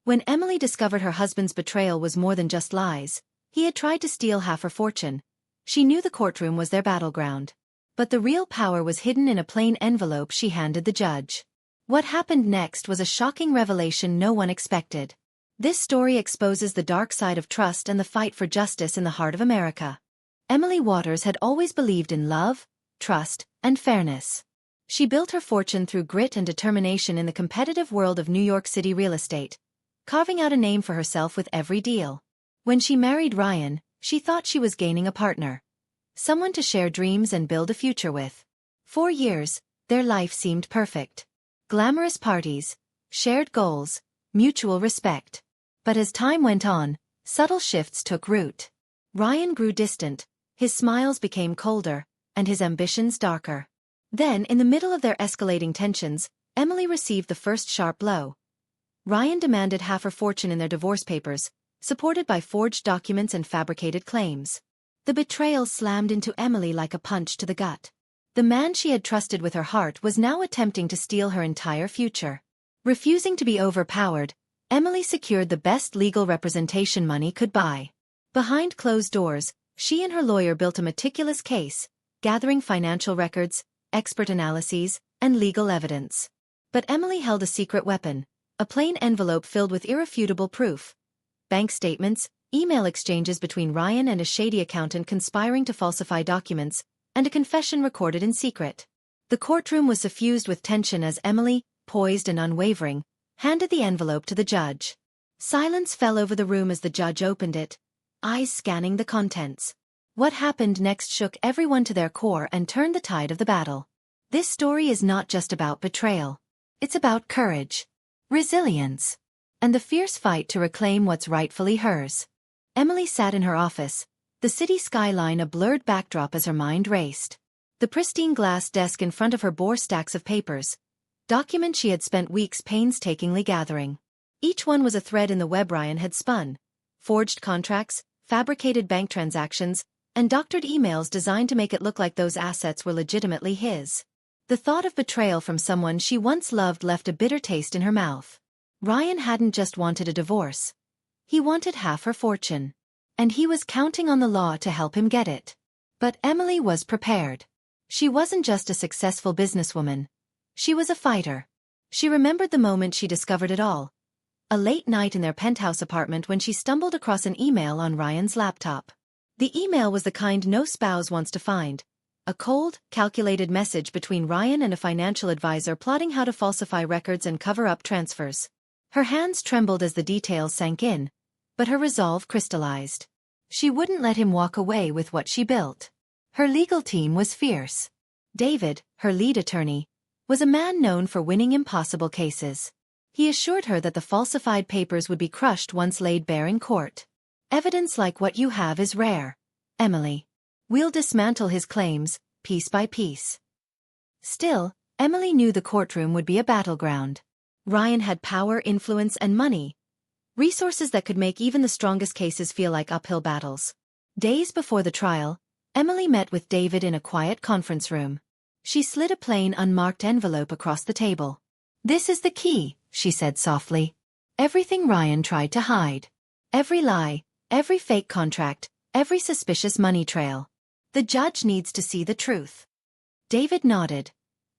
When Emily discovered her husband's betrayal was more than just lies, he had tried to steal half her fortune. She knew the courtroom was their battleground. But the real power was hidden in a plain envelope she handed the judge. What happened next was a shocking revelation no one expected. This story exposes the dark side of trust and the fight for justice in the heart of America. Emily Waters had always believed in love, trust, and fairness. She built her fortune through grit and determination in the competitive world of New York City real estate, carving out a name for herself with every deal. When she married Ryan, she thought she was gaining a partner. Someone to share dreams and build a future with. 4 years, their life seemed perfect. Glamorous parties, shared goals, mutual respect. But as time went on, subtle shifts took root. Ryan grew distant, his smiles became colder, and his ambitions darker. Then, in the middle of their escalating tensions, Emily received the first sharp blow. Ryan demanded half her fortune in their divorce papers, supported by forged documents and fabricated claims. The betrayal slammed into Emily like a punch to the gut. The man she had trusted with her heart was now attempting to steal her entire future. Refusing to be overpowered, Emily secured the best legal representation money could buy. Behind closed doors, she and her lawyer built a meticulous case, gathering financial records, expert analyses, and legal evidence. But Emily held a secret weapon, a plain envelope filled with irrefutable proof. Bank statements, email exchanges between Ryan and a shady accountant conspiring to falsify documents, and a confession recorded in secret. The courtroom was suffused with tension as Emily, poised and unwavering, handed the envelope to the judge. Silence fell over the room as the judge opened it, eyes scanning the contents. What happened next shook everyone to their core and turned the tide of the battle. This story is not just about betrayal. It's about courage, resilience, and the fierce fight to reclaim what's rightfully hers. Emily sat in her office, the city skyline a blurred backdrop as her mind raced. The pristine glass desk in front of her bore stacks of papers, documents she had spent weeks painstakingly gathering. Each one was a thread in the web Ryan had spun. Forged contracts, fabricated bank transactions, and doctored emails designed to make it look like those assets were legitimately his. The thought of betrayal from someone she once loved left a bitter taste in her mouth. Ryan hadn't just wanted a divorce. He wanted half her fortune. And he was counting on the law to help him get it. But Emily was prepared. She wasn't just a successful businesswoman. She was a fighter. She remembered the moment she discovered it all. A late night in their penthouse apartment when she stumbled across an email on Ryan's laptop. The email was the kind no spouse wants to find. A cold, calculated message between Ryan and a financial advisor plotting how to falsify records and cover up transfers. Her hands trembled as the details sank in, but her resolve crystallized. She wouldn't let him walk away with what she built. Her legal team was fierce. David, her lead attorney, was a man known for winning impossible cases. He assured her that the falsified papers would be crushed once laid bare in court. Evidence like what you have is rare, Emily. We'll dismantle his claims, piece by piece. Still, Emily knew the courtroom would be a battleground. Ryan had power, influence, and money. Resources that could make even the strongest cases feel like uphill battles. Days before the trial, Emily met with David in a quiet conference room. She slid a plain, unmarked envelope across the table. "This is the key," she said softly. "Everything Ryan tried to hide. Every lie, every fake contract, every suspicious money trail. The judge needs to see the truth." David nodded,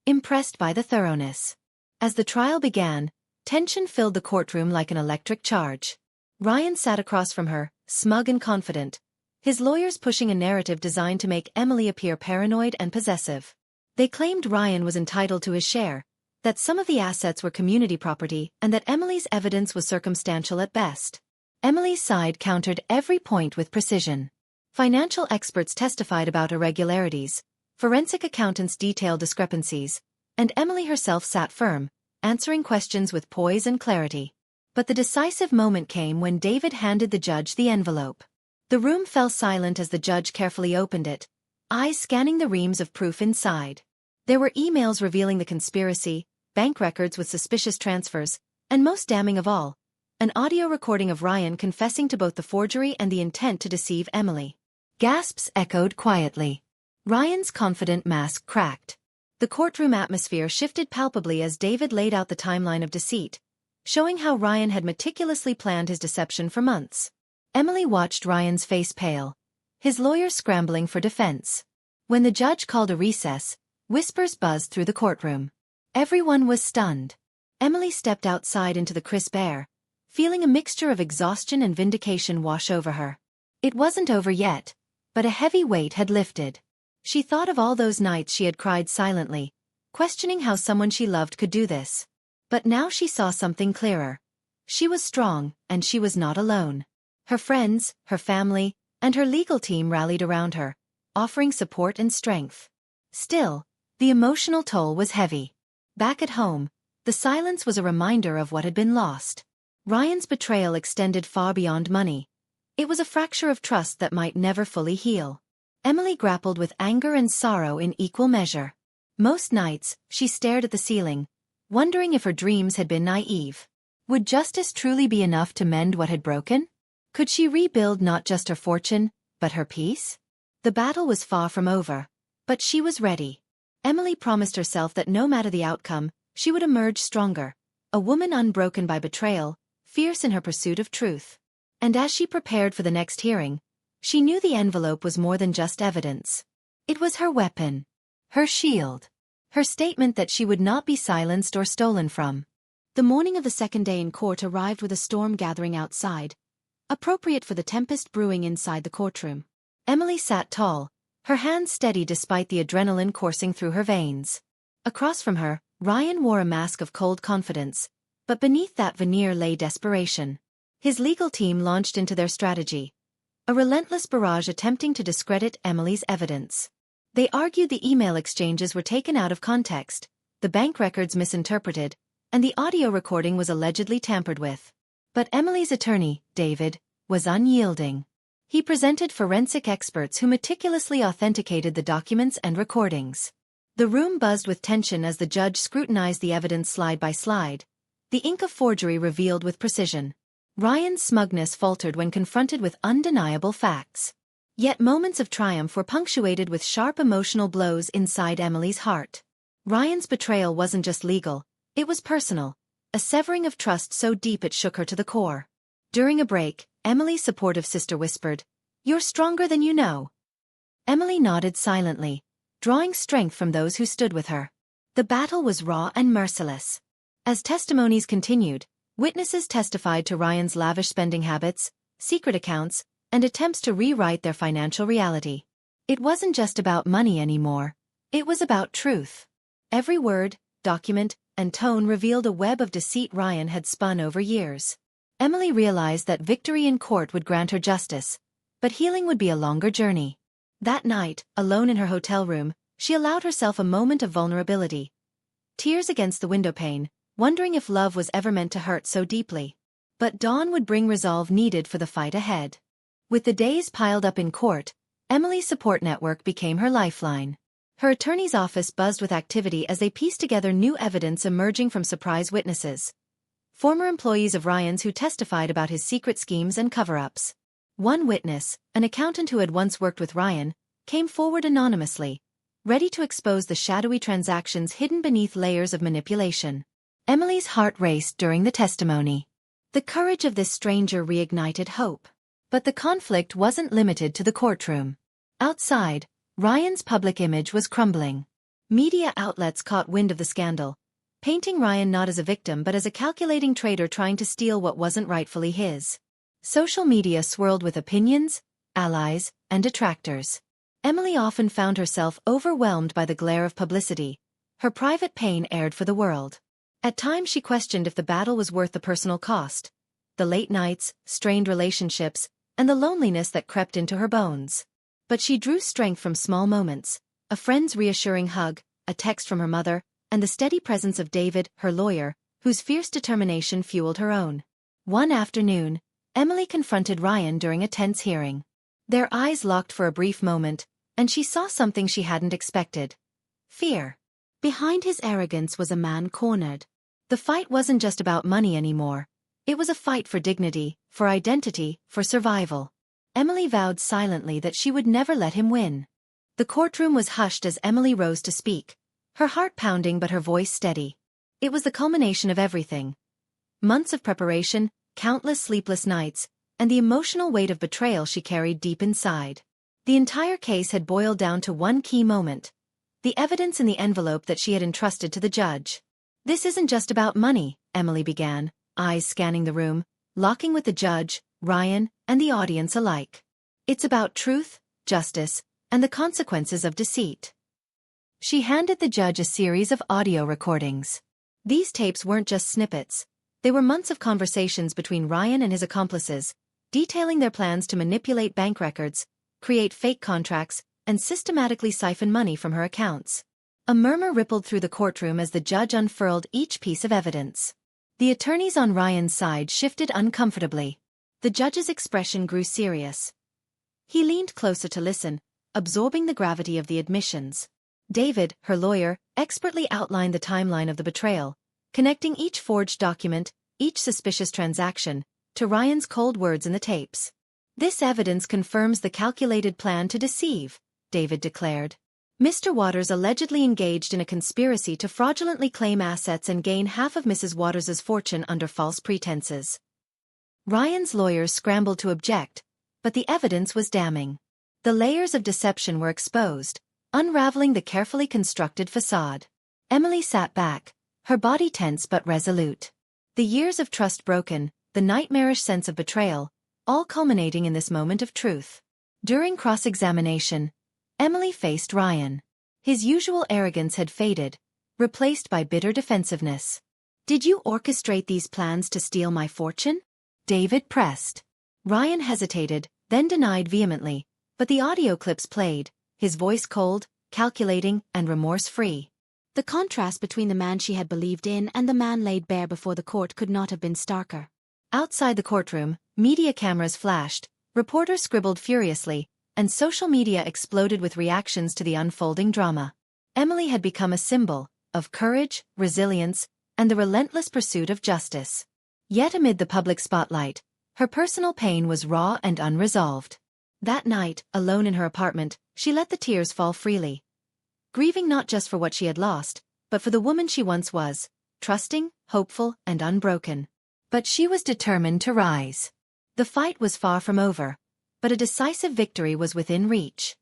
impressed by the thoroughness. As the trial began, tension filled the courtroom like an electric charge. Ryan sat across from her, smug and confident, his lawyers pushing a narrative designed to make Emily appear paranoid and possessive. They claimed Ryan was entitled to his share, that some of the assets were community property, and that Emily's evidence was circumstantial at best. Emily's side countered every point with precision. Financial experts testified about irregularities, forensic accountants detailed discrepancies, and Emily herself sat firm, answering questions with poise and clarity. But the decisive moment came when David handed the judge the envelope. The room fell silent as the judge carefully opened it, eyes scanning the reams of proof inside. There were emails revealing the conspiracy, bank records with suspicious transfers, and most damning of all, an audio recording of Ryan confessing to both the forgery and the intent to deceive Emily. Gasps echoed quietly. Ryan's confident mask cracked. The courtroom atmosphere shifted palpably as David laid out the timeline of deceit, showing how Ryan had meticulously planned his deception for months. Emily watched Ryan's face pale, his lawyer scrambling for defense. When the judge called a recess, whispers buzzed through the courtroom. Everyone was stunned. Emily stepped outside into the crisp air, feeling a mixture of exhaustion and vindication wash over her. It wasn't over yet, but a heavy weight had lifted. She thought of all those nights she had cried silently, questioning how someone she loved could do this. But now she saw something clearer. She was strong, and she was not alone. Her friends, her family, and her legal team rallied around her, offering support and strength. Still, the emotional toll was heavy. Back at home, the silence was a reminder of what had been lost. Ryan's betrayal extended far beyond money. It was a fracture of trust that might never fully heal. Emily grappled with anger and sorrow in equal measure. Most nights, she stared at the ceiling, wondering if her dreams had been naive. Would justice truly be enough to mend what had broken? Could she rebuild not just her fortune, but her peace? The battle was far from over, but she was ready. Emily promised herself that no matter the outcome, she would emerge stronger, a woman unbroken by betrayal, fierce in her pursuit of truth. And as she prepared for the next hearing, she knew the envelope was more than just evidence. It was her weapon, her shield, her statement that she would not be silenced or stolen from. The morning of the second day in court arrived with a storm gathering outside, appropriate for the tempest brewing inside the courtroom. Emily sat tall, her hands steady despite the adrenaline coursing through her veins. Across from her, Ryan wore a mask of cold confidence, but beneath that veneer lay desperation. His legal team launched into their strategy, a relentless barrage attempting to discredit Emily's evidence. They argued the email exchanges were taken out of context, the bank records misinterpreted, and the audio recording was allegedly tampered with. But Emily's attorney, David, was unyielding. He presented forensic experts who meticulously authenticated the documents and recordings. The room buzzed with tension as the judge scrutinized the evidence slide by slide, the ink of forgery revealed with precision. Ryan's smugness faltered when confronted with undeniable facts. Yet moments of triumph were punctuated with sharp emotional blows inside Emily's heart. Ryan's betrayal wasn't just legal, it was personal, a severing of trust so deep it shook her to the core. During a break, Emily's supportive sister whispered, "You're stronger than you know." Emily nodded silently, drawing strength from those who stood with her. The battle was raw and merciless. As testimonies continued, witnesses testified to Ryan's lavish spending habits, secret accounts, and attempts to rewrite their financial reality. It wasn't just about money anymore. It was about truth. Every word, document, and tone revealed a web of deceit Ryan had spun over years. Emily realized that victory in court would grant her justice, but healing would be a longer journey. That night, alone in her hotel room, she allowed herself a moment of vulnerability. Tears against the windowpane, wondering if love was ever meant to hurt so deeply. But dawn would bring resolve needed for the fight ahead. With the days piled up in court, Emily's support network became her lifeline. Her attorney's office buzzed with activity as they pieced together new evidence emerging from surprise witnesses. Former employees of Ryan's who testified about his secret schemes and cover-ups. One witness, an accountant who had once worked with Ryan, came forward anonymously, ready to expose the shadowy transactions hidden beneath layers of manipulation. Emily's heart raced during the testimony. The courage of this stranger reignited hope. But the conflict wasn't limited to the courtroom. Outside, Ryan's public image was crumbling. Media outlets caught wind of the scandal, painting Ryan not as a victim but as a calculating traitor trying to steal what wasn't rightfully his. Social media swirled with opinions, allies, and detractors. Emily often found herself overwhelmed by the glare of publicity, her private pain aired for the world. At times she questioned if the battle was worth the personal cost, the late nights, strained relationships, and the loneliness that crept into her bones. But she drew strength from small moments, a friend's reassuring hug, a text from her mother, and the steady presence of David, her lawyer, whose fierce determination fueled her own. One afternoon, Emily confronted Ryan during a tense hearing. Their eyes locked for a brief moment, and she saw something she hadn't expected. Fear. Behind his arrogance was a man cornered. The fight wasn't just about money anymore. It was a fight for dignity, for identity, for survival. Emily vowed silently that she would never let him win. The courtroom was hushed as Emily rose to speak, her heart pounding but her voice steady. It was the culmination of everything. Months of preparation, countless sleepless nights, and the emotional weight of betrayal she carried deep inside. The entire case had boiled down to one key moment: the evidence in the envelope that she had entrusted to the judge. "This isn't just about money," Emily began, eyes scanning the room, locking with the judge, Ryan, and the audience alike. "It's about truth, justice, and the consequences of deceit." She handed the judge a series of audio recordings. These tapes weren't just snippets. They were months of conversations between Ryan and his accomplices, detailing their plans to manipulate bank records, create fake contracts, and systematically siphon money from her accounts. A murmur rippled through the courtroom as the judge unfurled each piece of evidence. The attorneys on Ryan's side shifted uncomfortably. The judge's expression grew serious. He leaned closer to listen, absorbing the gravity of the admissions. David, her lawyer, expertly outlined the timeline of the betrayal, connecting each forged document, each suspicious transaction, to Ryan's cold words in the tapes. "This evidence confirms the calculated plan to deceive," David declared. "Mr. Waters allegedly engaged in a conspiracy to fraudulently claim assets and gain half of Mrs. Waters's fortune under false pretenses." Ryan's lawyers scrambled to object, but the evidence was damning. The layers of deception were exposed, unraveling the carefully constructed facade. Emily sat back, her body tense but resolute. The years of trust broken, the nightmarish sense of betrayal, all culminating in this moment of truth. During cross-examination, Emily faced Ryan. His usual arrogance had faded, replaced by bitter defensiveness. "Did you orchestrate these plans to steal my fortune?" David pressed. Ryan hesitated, then denied vehemently, but the audio clips played, his voice cold, calculating, and remorse-free. The contrast between the man she had believed in and the man laid bare before the court could not have been starker. Outside the courtroom, media cameras flashed, reporters scribbled furiously, and social media exploded with reactions to the unfolding drama. Emily had become a symbol of courage, resilience, and the relentless pursuit of justice. Yet amid the public spotlight, her personal pain was raw and unresolved. That night, alone in her apartment, she let the tears fall freely. Grieving not just for what she had lost, but for the woman she once was, trusting, hopeful, and unbroken. But she was determined to rise. The fight was far from over, but a decisive victory was within reach.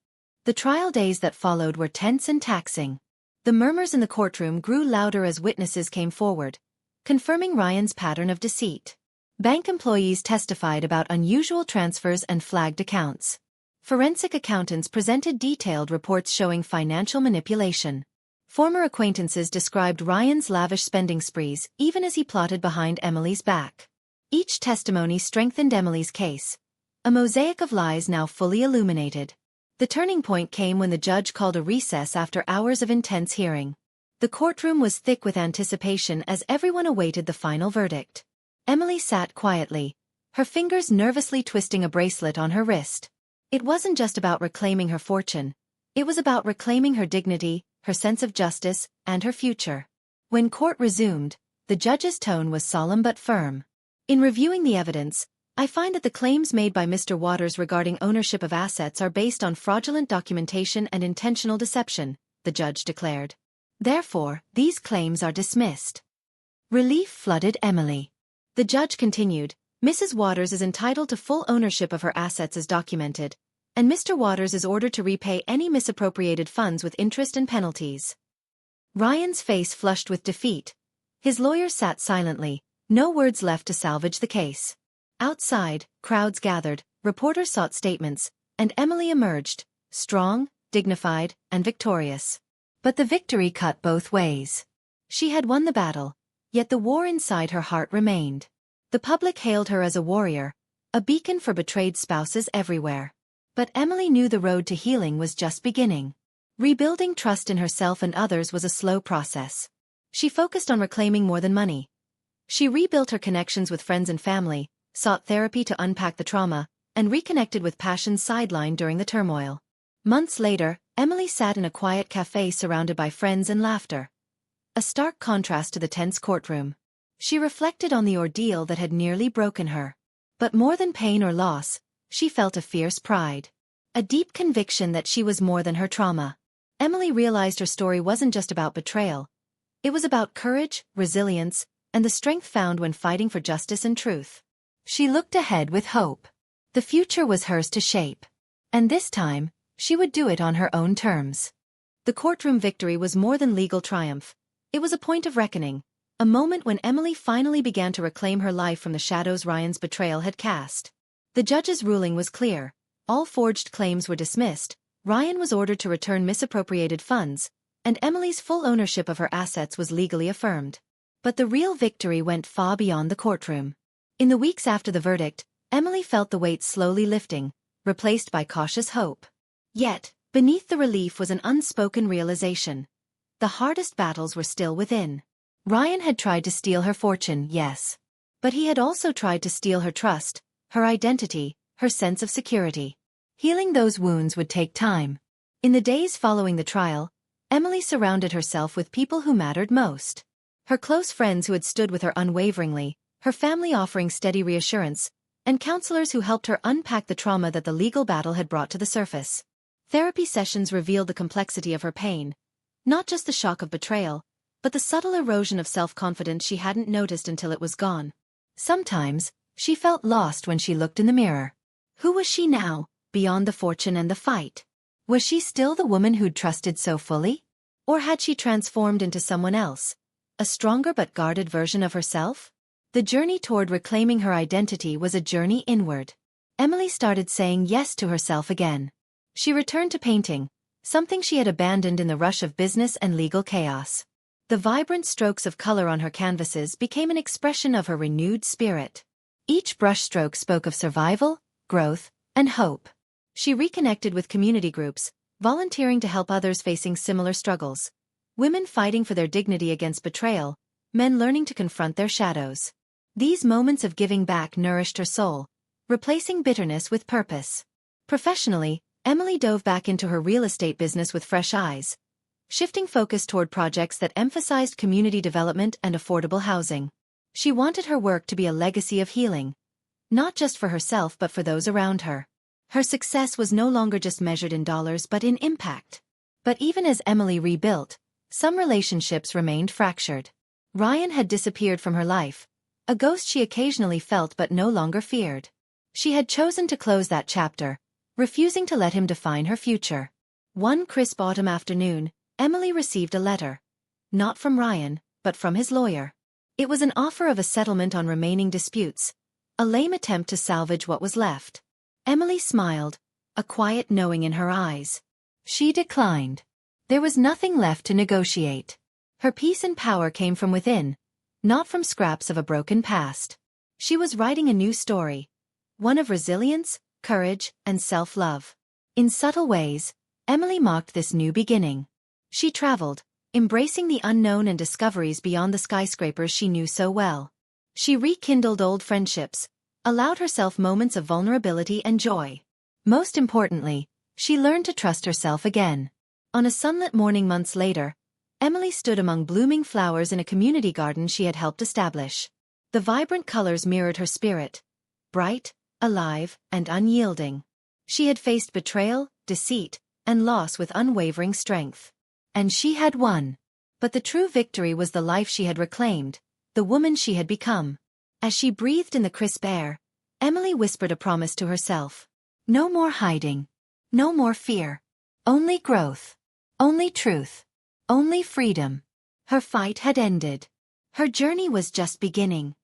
The trial days that followed were tense and taxing. The murmurs in the courtroom grew louder as witnesses came forward, confirming Ryan's pattern of deceit. Bank employees testified about unusual transfers and flagged accounts. Forensic accountants presented detailed reports showing financial manipulation. Former acquaintances described Ryan's lavish spending sprees even as he plotted behind Emily's back. Each testimony strengthened Emily's case, a mosaic of lies now fully illuminated. The turning point came when the judge called a recess after hours of intense hearing. The courtroom was thick with anticipation as everyone awaited the final verdict. Emily sat quietly, her fingers nervously twisting a bracelet on her wrist. It wasn't just about reclaiming her fortune. It was about reclaiming her dignity, her sense of justice, and her future. When court resumed, the judge's tone was solemn but firm. "In reviewing the evidence, I find that the claims made by Mr. Waters regarding ownership of assets are based on fraudulent documentation and intentional deception," the judge declared. "Therefore, these claims are dismissed." Relief flooded Emily. The judge continued, "Mrs. Waters is entitled to full ownership of her assets as documented, and Mr. Waters is ordered to repay any misappropriated funds with interest and penalties." Ryan's face flushed with defeat. His lawyer sat silently, no words left to salvage the case. Outside, crowds gathered, reporters sought statements, and Emily emerged, strong, dignified, and victorious. But the victory cut both ways. She had won the battle, yet the war inside her heart remained. The public hailed her as a warrior, a beacon for betrayed spouses everywhere. But Emily knew the road to healing was just beginning. Rebuilding trust in herself and others was a slow process. She focused on reclaiming more than money. She rebuilt her connections with friends and family, sought therapy to unpack the trauma, and reconnected with passions sidelined during the turmoil. Months later, Emily sat in a quiet cafe surrounded by friends and laughter. A stark contrast to the tense courtroom. She reflected on the ordeal that had nearly broken her. But more than pain or loss, she felt a fierce pride. A deep conviction that she was more than her trauma. Emily realized her story wasn't just about betrayal. It was about courage, resilience, and the strength found when fighting for justice and truth. She looked ahead with hope. The future was hers to shape. And this time, she would do it on her own terms. The courtroom victory was more than legal triumph. It was a point of reckoning, a moment when Emily finally began to reclaim her life from the shadows Ryan's betrayal had cast. The judge's ruling was clear. All forged claims were dismissed, Ryan was ordered to return misappropriated funds, and Emily's full ownership of her assets was legally affirmed. But the real victory went far beyond the courtroom. In the weeks after the verdict, Emily felt the weight slowly lifting, replaced by cautious hope. Yet, beneath the relief was an unspoken realization. The hardest battles were still within. Ryan had tried to steal her fortune, yes. But he had also tried to steal her trust, her identity, her sense of security. Healing those wounds would take time. In the days following the trial, Emily surrounded herself with people who mattered most. Her close friends who had stood with her unwaveringly, her family offering steady reassurance, and counselors who helped her unpack the trauma that the legal battle had brought to the surface. Therapy sessions revealed the complexity of her pain, not just the shock of betrayal, but the subtle erosion of self-confidence she hadn't noticed until it was gone. Sometimes, she felt lost when she looked in the mirror. Who was she now, beyond the fortune and the fight? Was she still the woman who'd trusted so fully? Or had she transformed into someone else, a stronger but guarded version of herself? The journey toward reclaiming her identity was a journey inward. Emily started saying yes to herself again. She returned to painting, something she had abandoned in the rush of business and legal chaos. The vibrant strokes of color on her canvases became an expression of her renewed spirit. Each brushstroke spoke of survival, growth, and hope. She reconnected with community groups, volunteering to help others facing similar struggles. Women fighting for their dignity against betrayal, men learning to confront their shadows. These moments of giving back nourished her soul, replacing bitterness with purpose. Professionally, Emily dove back into her real estate business with fresh eyes, shifting focus toward projects that emphasized community development and affordable housing. She wanted her work to be a legacy of healing, not just for herself but for those around her. Her success was no longer just measured in dollars but in impact. But even as Emily rebuilt, some relationships remained fractured. Ryan had disappeared from her life, a ghost she occasionally felt but no longer feared. She had chosen to close that chapter, refusing to let him define her future. One crisp autumn afternoon, Emily received a letter. Not from Ryan, but from his lawyer. It was an offer of a settlement on remaining disputes, a lame attempt to salvage what was left. Emily smiled, a quiet knowing in her eyes. She declined. There was nothing left to negotiate. Her peace and power came from within, not from scraps of a broken past. She was writing a new story, one of resilience, courage, and self-love. In subtle ways, Emily marked this new beginning. She traveled, embracing the unknown and discoveries beyond the skyscrapers she knew so well. She rekindled old friendships, allowed herself moments of vulnerability and joy. Most importantly, she learned to trust herself again. On a sunlit morning months later, Emily stood among blooming flowers in a community garden she had helped establish. The vibrant colors mirrored her spirit, bright, alive, and unyielding. She had faced betrayal, deceit, and loss with unwavering strength. And she had won. But the true victory was the life she had reclaimed, the woman she had become. As she breathed in the crisp air, Emily whispered a promise to herself. No more hiding. No more fear. Only growth. Only truth. Only freedom. Her fight had ended. Her journey was just beginning.